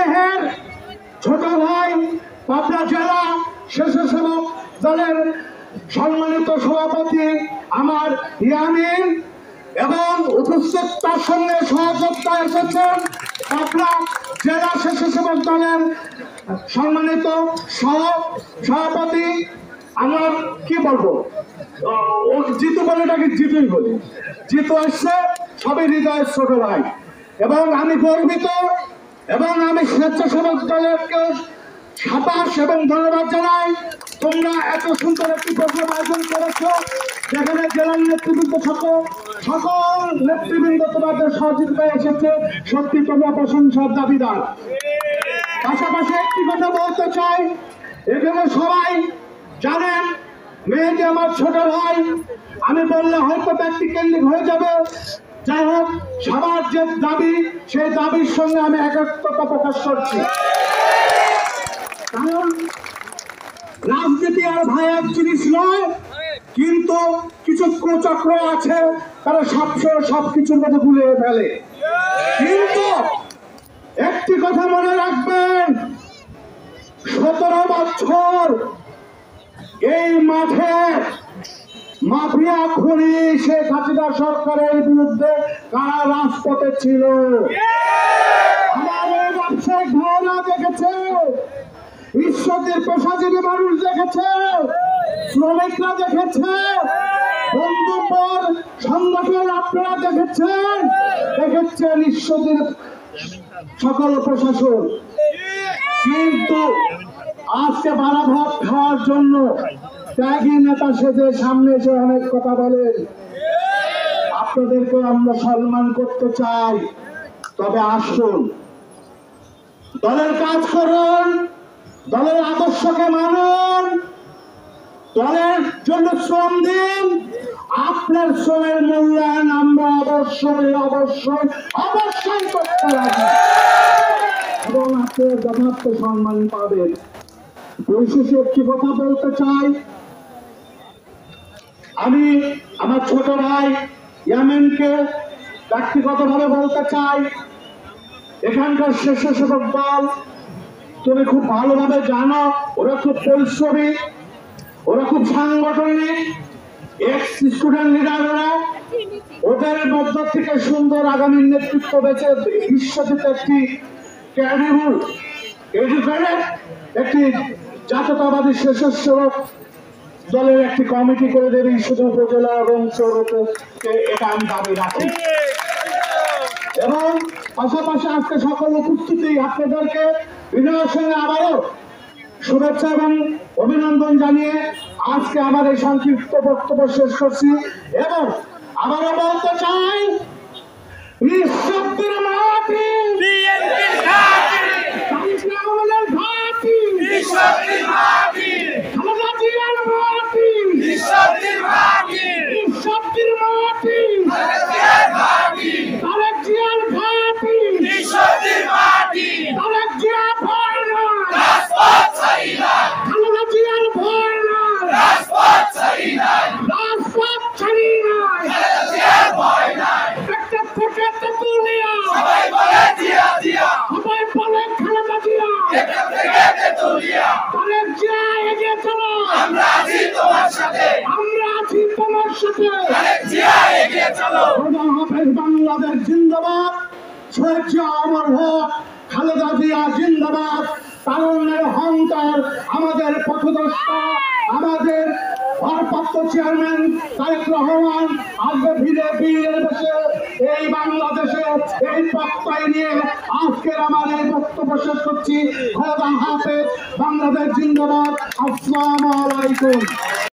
স্নেহের ছোট ভাই পাবনা জেলা স্বেচ্ছাসেবক দলের সম্মানিত সভাপতি আমার ইয়ামিন এবং উপস্থিত তার সঙ্গে সহযোগিতা এসেছেন পাবনা জেলা স্বেচ্ছাসেবক দলের সম্মানিত সভাপতি আমার কি বলবো জিতু বলে নাকি জিতুই বলি জিতু আসছে সবই হৃদয়ের ছোট ভাই এবং আমি গর্বিত এবং আমি স্বেচ্ছাসেবক দলেরকে সাবাস এবং ধন্যবাদ জানাই। তোমরা এত সুন্দর একটি প্রোগ্রাম আয়োজন করেছো যেখানে জেলার নেতৃবৃন্দ সকল নেতৃবৃন্দ তোমাদের সহযোগিতায় এসেছে, সত্যি তোমরা প্রশংসার দাবিদার। পাশাপাশি একটি কথা বলতে চাই, এখানে সবাই জানেন মেয়েটি আমার ছোট ভাই, আমি বললে হয়তো ব্যক্তি কেন্দ্রিক হয়ে যাবে। যাই হোক, সবার যে দাবি সেই দাবির সঙ্গে আমি একাত্মতা প্রকাশ করছি। কারণ রাজনীতি আর ভাই এক জিনিস নয়, কিন্তু কিছু কুচক্র আছে তারা সবকিছুর মধ্যে গুলিয়ে ফেলে। কিন্তু একটি কথা মনে রাখবেন, 17 বছর এই মাঠে মাফিয়া খুনি শেখ হাসিনা সরকারের বিরুদ্ধে কারা রাজপথে ছিল। আমাদের ব্যবসায়িক ভাইরা দেখেছে, ঈশ্বরের পেশাজীবী মানুষ দেখেছে, শ্রমিকরা দেখেছে, বন্ধুবর সংগঠন আপনারা দেখেছেন ঈশ্বরের সকল প্রশাসন। কিন্তু আজকে বাড়া ভাত খাওয়ার জন্য ত্যাগী নেতা সেজে সামনে এসে অনেক কথা বলেন। আপনাদেরকে আমরা সম্মান করতে চাই, তবে আসুন দলের কাজ করুন, দলের আদর্শকে মানুন, দলের জন্য শ্রম দিন। আপনার শ্রমের মূল্যায়ন আমরা অবশ্যই করতে রাজি এবং আপনার যথার্থ সম্মান পাবেন। পরিশেষে একটি কথা বলতে চাই, আমি আমার ছোট ভাই ইয়ামিনকে ব্যক্তিগতভাবে বলতে চাই, এখানকার স্বেচ্ছাসেবক দল তুমি খুব ভালোভাবে জানো, ওরা খুব পরিশ্রমী, ওরা খুব সাংগঠনিক, এক্স স্টুডেন্ট লিডাররা, ওদের মধ্য থেকে সুন্দর আগামী নেতৃত্ব বেছে বিশ্বজিৎ একটি ক্যারিবল এডুকেটেড একটি জাতীয়তাবাদী স্বেচ্ছাসেবক দলের একটি কমিটি করে দেবে ঈশ্বরদী উপজেলা এবং সৌরতে, এটা আমি দাবি রাখি। এবং পাশাপাশি আজকে সকল উপস্থিতি আপনাদেরকে বিনয়ের সঙ্গে আবারও শুভেচ্ছা এবং অভিনন্দন জানিয়ে আজকে আমার এই সংক্ষিপ্ত বক্তব্য শেষ করছি এবং আবারও বলতে চাই, নিঃশব্দের মাটি বিএনপির ঘাঁটি, আমাদের ঘাঁটি নিঃশব্দের মাটি, আমাদের জিয়ার মাটি নিঃশব্দের মাটি, নিঃশব্দের মাটি, জিয়ার ঘাঁটি, তারেক জিয়ার ঘাঁটি নিঃশব্দের মাটি, তারেক জিয়া ভয় না রাজপথ ছাড়ি না, আমাদের জিয়ার ভয় না রাজপথ ছাড়ি না, রাজপথ ছাড়ি না, জিয়ার ভয় না। একটা থেকে তেতুলিয়া সবাই বলে জিয়া জিয়া, সবাই বলে খালেদা জিয়া, একটা থেকে তেতুলিয়া, তারেক জিয়া এগিয়ে চলো, আমরা আছি তোমার সাথে, আমরা আছি তোমার সাথে, তারেক জিয়া এগিয়ে চলো। খোদা হাফেজ, বাংলাদেশ জিন্দাবাদ, শহীদ জিয়া অমর হোক, খালেদা জিয়া জিন্দাবাদ, তারুণ্যের অহংকার, আমাদের পথদর্শা, আমাদের ভারপ্রাপ্ত চেয়ারম্যান তারেক রহমান আসবে ফিরে বীরের বেশে এই বাংলাদেশে, এই প্রত্যয় নিয়ে আজকের আমার এই বক্তব্য শেষ করছি। খোদা হাফেজ, বাংলাদেশ জিন্দাবাদ, আসসালামু আলাইকুম।